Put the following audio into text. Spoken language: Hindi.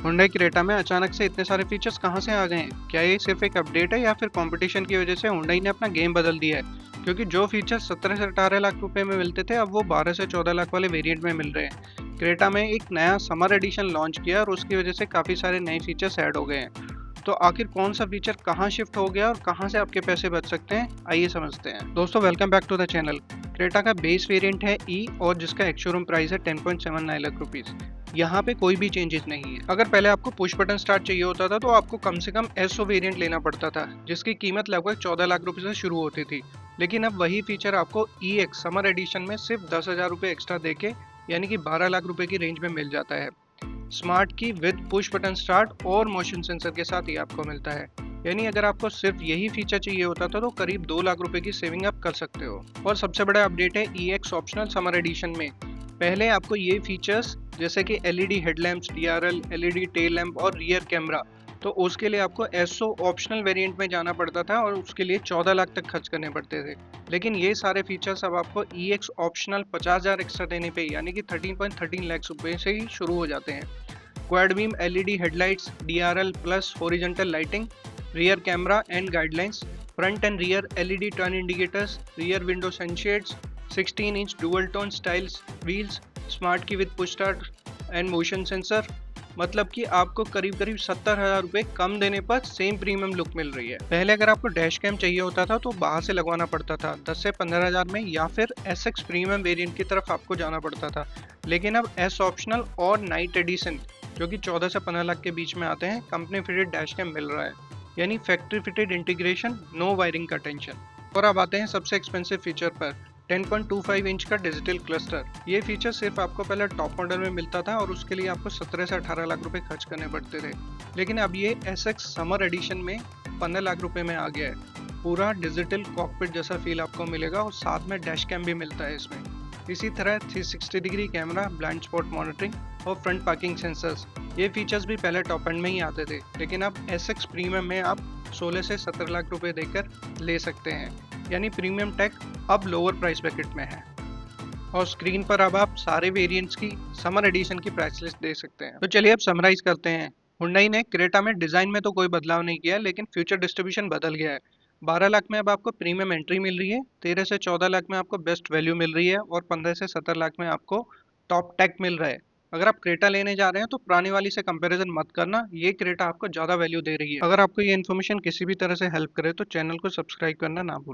हुंडई क्रेटा में अचानक से इतने सारे फीचर्स कहाँ से आ गए हैं? क्या ये सिर्फ एक अपडेट है या फिर कंपटीशन की वजह से हुंडई ने अपना गेम बदल दिया है? क्योंकि जो फीचर्स 17 से 18 लाख रुपए में मिलते थे अब वो 12 से 14 लाख वाले वेरिएंट में मिल रहे हैं। क्रेटा में एक नया समर एडिशन लॉन्च किया और उसकी वजह से काफ़ी सारे नए फीचर्स ऐड हो गए हैं। तो आखिर कौन सा फीचर कहाँ शिफ्ट हो गया और कहाँ से आपके पैसे बच सकते हैं, आइए समझते हैं। दोस्तों welcome back to the channel. Creta का बेस वेरिएंट है ई और जिसका एक्स-शोरूम प्राइस है 10.79 लाख रुपीस। यहाँ पे कोई भी चेंजेस नहीं है। अगर पहले आपको पुश बटन स्टार्ट चाहिए होता था तो आपको कम से कम एसओ वेरिएंट लेना पड़ता था जिसकी कीमत लगभग 14 लाख रुपए से शुरू होती थी। लेकिन अब वही फीचर आपको ई एक्स समर एडिशन में सिर्फ 10,000 रुपये एक्स्ट्रा देके यानी कि 12 लाख रुपए की रेंज में मिल जाता है। Smart key with push button start और मोशन सेंसर के साथ ही आपको मिलता है। यानी अगर आपको सिर्फ यही फीचर चाहिए होता था तो करीब 2 लाख रुपए की सेविंग आप कर सकते हो। और सबसे बड़ा अपडेट है ई एक्स ऑप्शनल समर एडिशन में। पहले आपको ये फीचर्स जैसे कि LED headlamps, DRL, LED tail lamp और रियर कैमरा, तो उसके लिए आपको एसओ ऑप्शनल वेरिएंट में जाना पड़ता था और उसके लिए 14 लाख तक खर्च करने पड़ते थे। लेकिन ये सारे फीचर्स अब आपको ई एक्स ऑप्शनल 50,000 एक्स्ट्रा देने पे यानी कि 13.13 लाख रुपए से ही शुरू हो जाते हैं। Quad beam LED headlights, DRL plus horizontal lighting, rear camera and guidelines, front and rear LED turn indicators, rear window sunshades, 16 inch dual tone styles wheels, smart key with push start and motion sensor. मतलब कि आपको करीब करीब 70,000 रुपये कम देने पर सेम प्रीमियम लुक मिल रही है। पहले अगर आपको डैश कैम चाहिए होता था तो बाहर से लगवाना पड़ता था 10 से 15,000 में, या फिर एस एक्स प्रीमियम वेरिएंट की तरफ आपको जाना पड़ता था। लेकिन अब एस ऑप्शनल और नाइट एडिशन जो कि 14 से 15 लाख के बीच में आते हैं, कंपनी फिटेड डैश कैम मिल रहा है। यानी factory fitted integration, no wiring का टेंशन। और अब आते हैं सबसे एक्सपेंसिव फीचर पर, 10.25 इंच का डिजिटल क्लस्टर। ये फीचर सिर्फ आपको पहले टॉप मॉडल में मिलता था और उसके लिए आपको 17 से 18 लाख रुपए खर्च करने पड़ते थे। लेकिन अब ये एस एक्स समर एडिशन में 15 लाख रुपए में आ गया है। पूरा डिजिटल कॉकपिट जैसा फील आपको मिलेगा और साथ में डैश कैम भी मिलता है इसमें। इसी तरह 360 degree camera, blind spot monitoring और फ्रंट पार्किंग सेंसर्स, ये फीचर्स भी पहले टॉप एंड में ही आते थे। लेकिन अब एस एक्स प्रीमियम में आप 16 से 17 लाख रुपए देकर ले सकते हैं। यानी प्रीमियम टेक अब लोअर प्राइस ब्रैकेट में है। और स्क्रीन पर अब आप सारे वेरिएंट्स की समर एडिशन की प्राइस लिस्ट देख सकते हैं। तो चलिए अब समराइज करते हैं। हुंडई ने क्रेटा में डिजाइन में तो कोई बदलाव नहीं किया, लेकिन फ्यूचर डिस्ट्रीब्यूशन बदल गया है। 12 लाख में अब आपको प्रीमियम एंट्री मिल रही है, 13 से 14 लाख में आपको बेस्ट वैल्यू मिल रही है और 15 से 17 लाख में आपको टॉप टेक मिल रहा है। अगर आप क्रेटा लेने जा रहे हैं तो पुरानी वाली से कंपैरिजन मत करना, ये क्रेटा आपको ज्यादा वैल्यू दे रही है। अगर आपको ये इन्फॉर्मेशन किसी भी तरह से हेल्प करे तो चैनल को सब्सक्राइब करना ना भूलें।